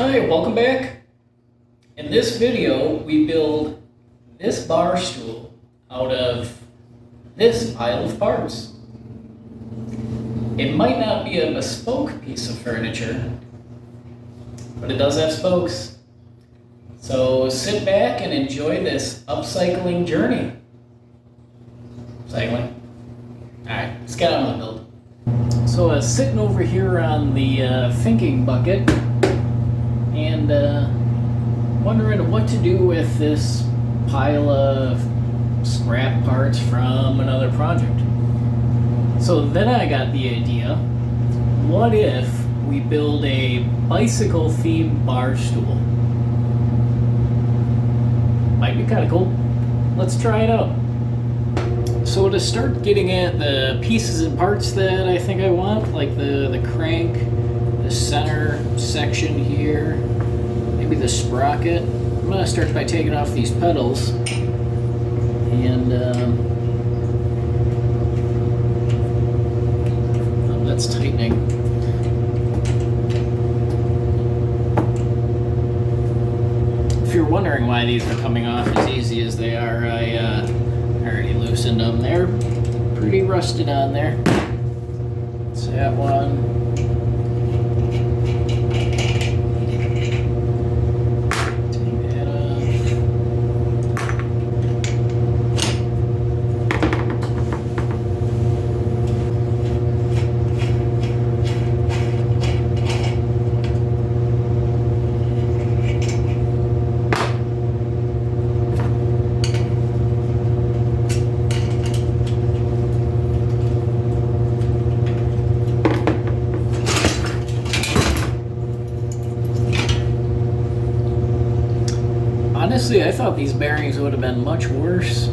Hi, welcome back. In this video, we build this bar stool out of this pile of parts. It might not be a bespoke piece of furniture, but it does have spokes. So sit back and enjoy this upcycling journey. Cycling. Alright, let's get on with the build. So sitting over here on the thinking bucket and wondering what to do with this pile of scrap parts from another project. So then I got the idea, what if we build a bicycle themed bar stool? Might be kind of cool. Let's try it out. So to start getting at the pieces and parts that I think I want, like the crank, the center section here, maybe the sprocket. I'm going to start by taking off these pedals and oh, that's tightening. If you're wondering why these are coming off as easy as they are, I already loosened them. They're pretty rusted on there. That's that one. Honestly, I thought these bearings would have been much worse.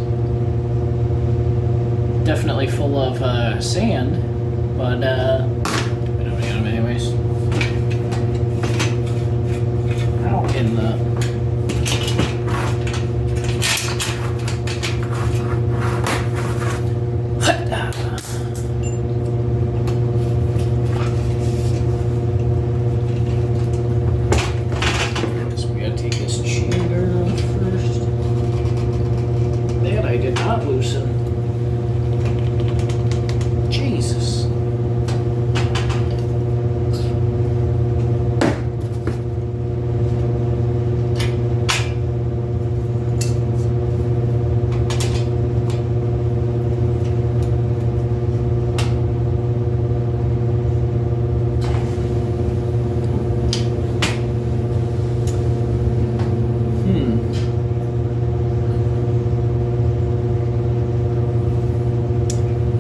Definitely full of sand, but we don't need them anyways. Out in the... Not loosen. Jesus.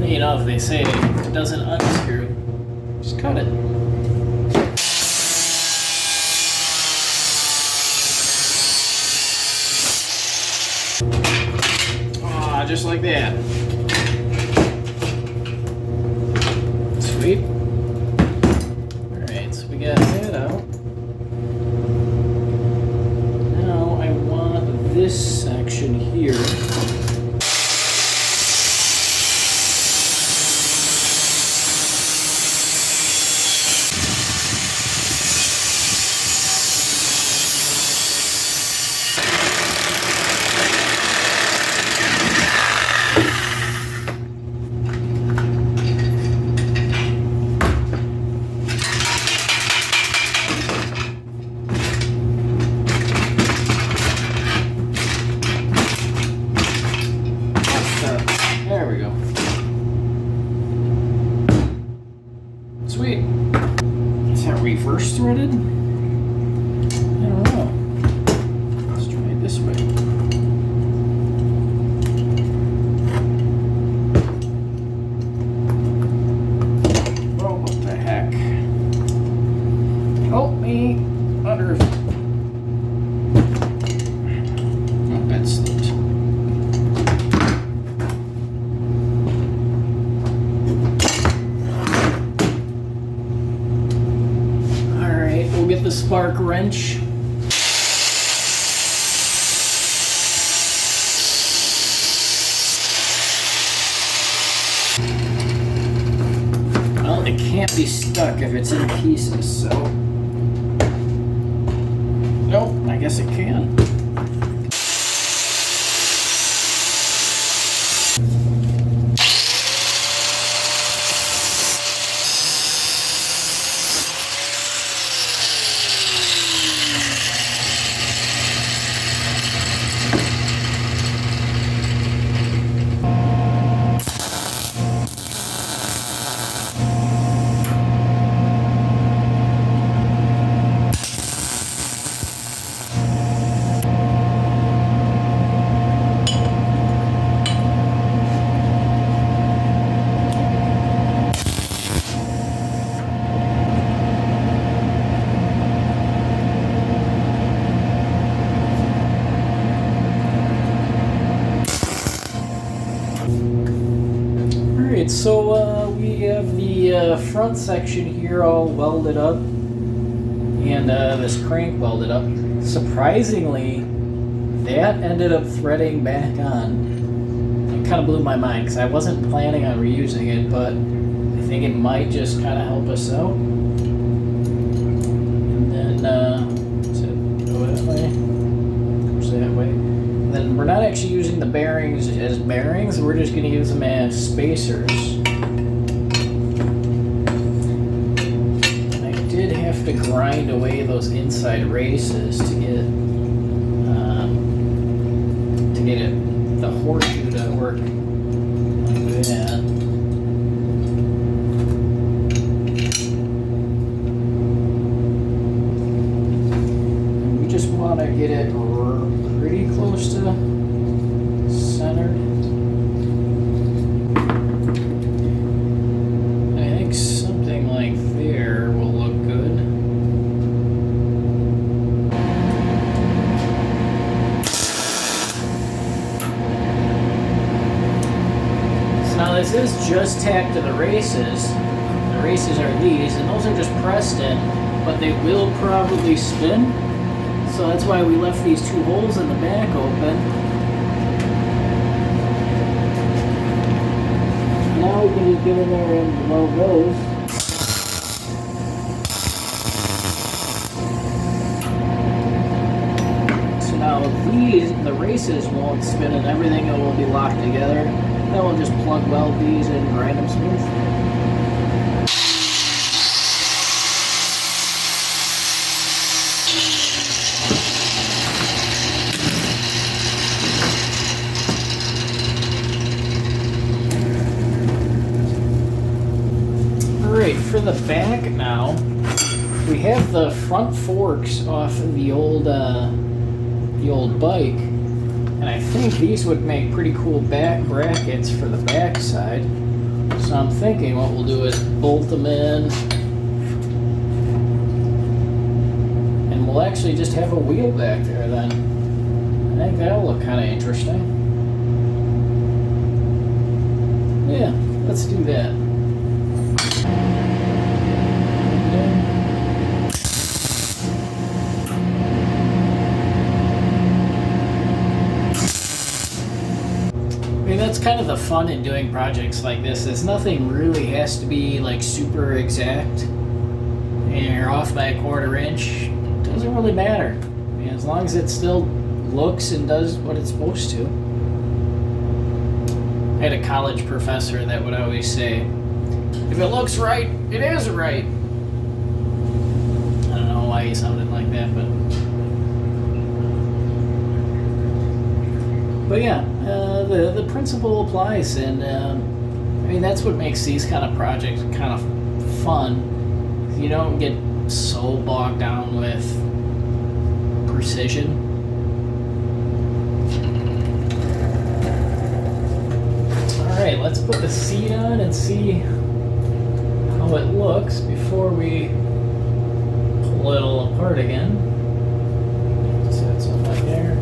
You know, if they say it doesn't unscrew, just cut it. Ah, just like that. Sweet. Alright, so we got that out. Now I want this section here. There we go. Sweet. Is that reverse threaded? I don't know. Let's try it this way. Oh, what the heck? Help me under. Oh, that's slipped. Get the spark wrench. Well, it can't be stuck if it's in pieces, so Nope, I guess it can. So we have the front section here all welded up, and this crank welded up. Surprisingly, that ended up threading back on. It kind of blew my mind because I wasn't planning on reusing it, but I think it might just kind of help us out. And then, does it go that way? Goes that way. And then we're not actually using the bearings as bearings, we're just going to use them as spacers. To grind away those inside races to get the horseshoe to work like that. And we just want to get it pretty close to center. I think something like there will look good. This is just tacked to the races. The races are these, and those are just pressed in, but they will probably spin. So that's why we left these two holes in the back open. Now we can just get in there and weld those. So now the races won't spin and everything will be locked together. Then we'll just plug weld these and grind them smooth. Alright, for the back now, we have the front forks off of the old bike. And I think these would make pretty cool back brackets for the back side. So I'm thinking what we'll do is bolt them in. And we'll actually just have a wheel back there then. I think that'll look kind of interesting. Yeah, let's do that. That's kind of the fun in doing projects like this, is nothing really has to be like super exact and you're off by a 1/4 inch. It doesn't really matter. I mean, as long as it still looks and does what it's supposed to. I had a college professor that would always say, if it looks right, it is right. I don't know why he sounded like that, but yeah, the principle applies, and I mean that's what makes these kind of projects kind of fun. You don't get so bogged down with precision. All right, let's put the seat on and see how it looks before we pull it all apart again. Just add something like there.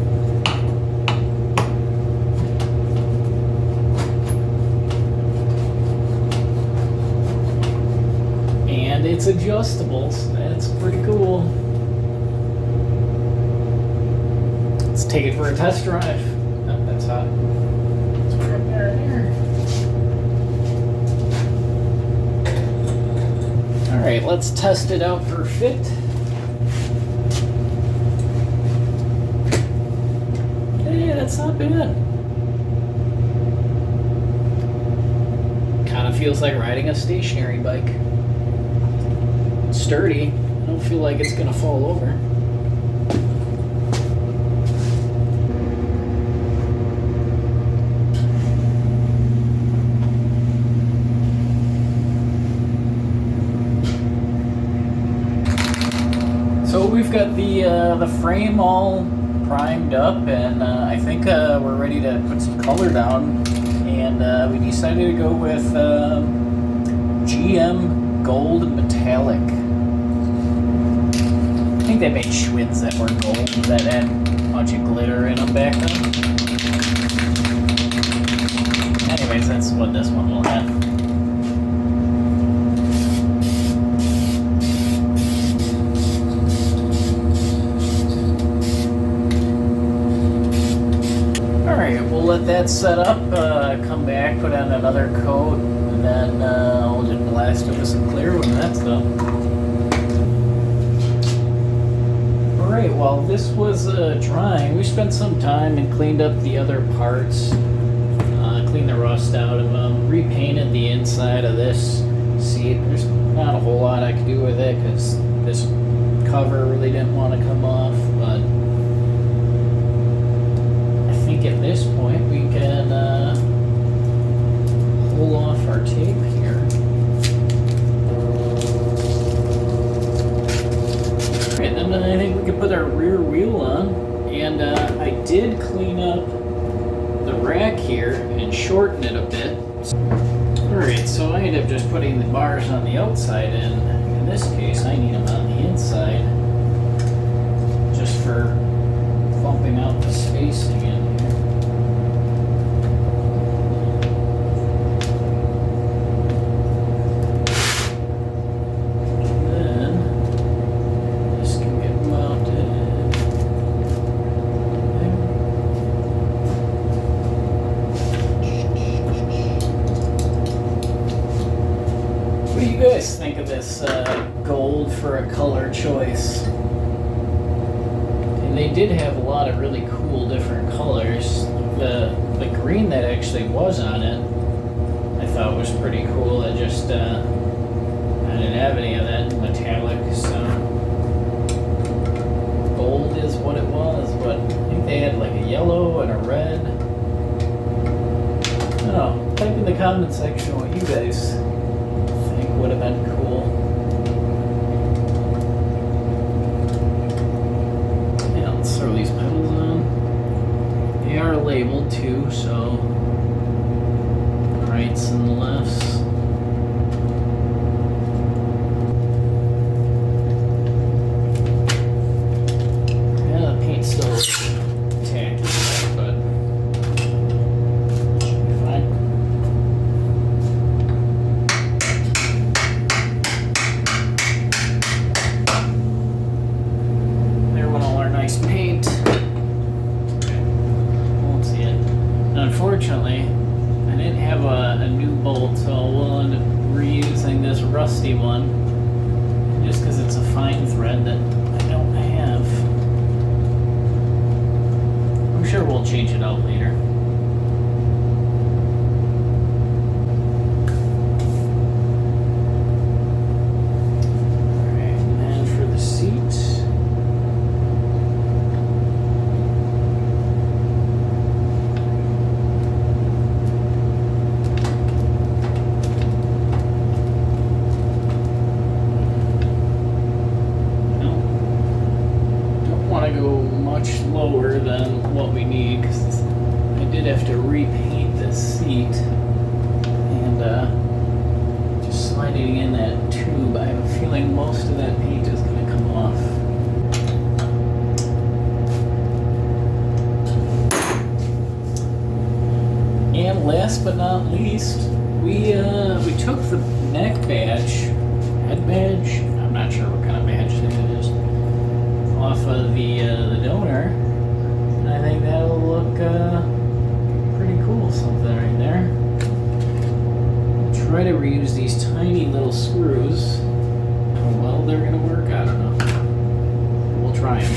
It's adjustable, so that's pretty cool. Let's take it for a test drive. Oh, that's hot. Let's put it up there and here. Alright, let's test it out for fit. that's not bad. Kind of feels like riding a stationary bike. It's sturdy. I don't feel like it's gonna fall over. So we've got the frame all primed up, and I think we're ready to put some color down. And we decided to go with GM Gold Metallic. I think they made Schwinns that were gold that had a bunch of glitter in them back then. Anyways, that's what this one will have. Alright, we'll let that set up, come back, put on another coat, and then we'll just blast it with some clear when that's done. Alright, while this was drying, we spent some time and cleaned up the other parts, cleaned the rust out of them, repainted the inside of this seat. There's not a whole lot I could do with it because this cover really didn't want to come off, but I think at this point we can pull off our tape here. Alright, then I think we can put our rear wheel on, and I did clean up the rack here and shorten it a bit. Alright, so I ended up just putting the bars on the outside, and in this case I need them on the inside just for bumping out the spacing in here. What do you guys think of this gold for a color choice? And they did have a lot of really cool different colors. The green that actually was on it, I thought was pretty cool. I just I didn't have any of that metallic, so gold is what it was. But I think they had like a yellow and a red. I don't know. Type in the comment section what you guys think would have been cool. Yeah, let's throw these pedals on. They are labeled too, so rights and lefts. Yeah, the paint's still tacky, but should be fine. There went all our nice paint. Won't see it. Unfortunately, I didn't have a new bolt, so we'll end up reusing this rusty one just because it's a fine thread that I don't have. I'm sure we'll change it out later. Alright, and then for the seat. Go much lower than what we need because I did have to repaint this seat, and just sliding in that tube, I have a feeling most of that paint is going to come off. And last but not least, we took the neck badge, head badge, I'm not sure what kind of badge it is, off of the donor, and I think that'll look pretty cool, something right there. Try to reuse these tiny little screws. How well they're gonna work, I don't know. We'll try them.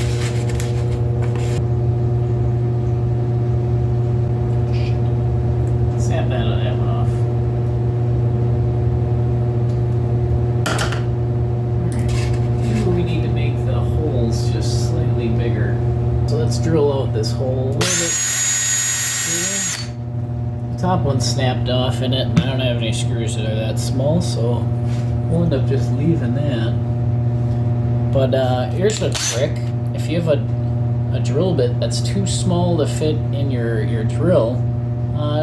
hole with it. The top one snapped off in it, and I don't have any screws that are that small, so we'll end up just leaving that. But here's a trick. If you have a drill bit that's too small to fit in your drill,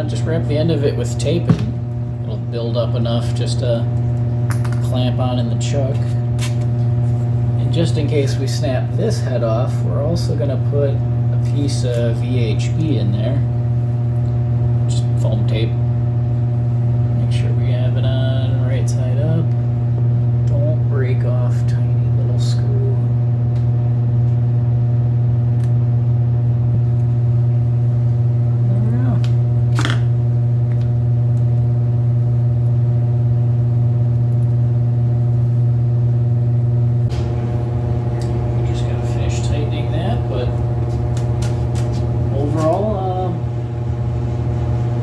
just wrap the end of it with tape and it'll build up enough just to clamp on in the chuck. And just in case we snap this head off, we're also going to put a piece of VHB in there. Just foam tape. Make sure we have it on right side up. Don't break off tiny little screw.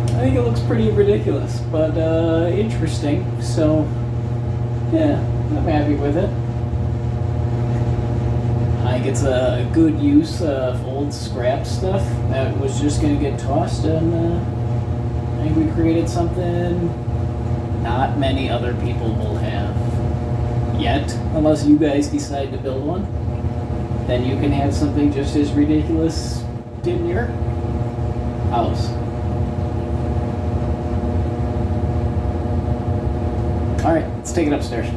I think it looks pretty ridiculous, but interesting. So, yeah, I'm happy with it. I think it's a good use of old scrap stuff that was just going to get tossed, and I think we created something not many other people will have yet, unless you guys decide to build one. Then you can have something just as ridiculous in your house. Alright, let's take it upstairs.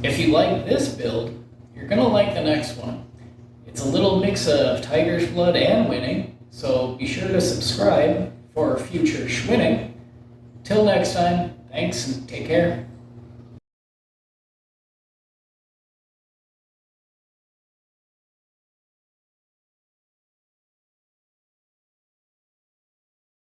If you like this build, you're going to like the next one. It's a little mix of tiger's blood and winning, so be sure to subscribe for future Schwinning. Till next time, thanks and take care.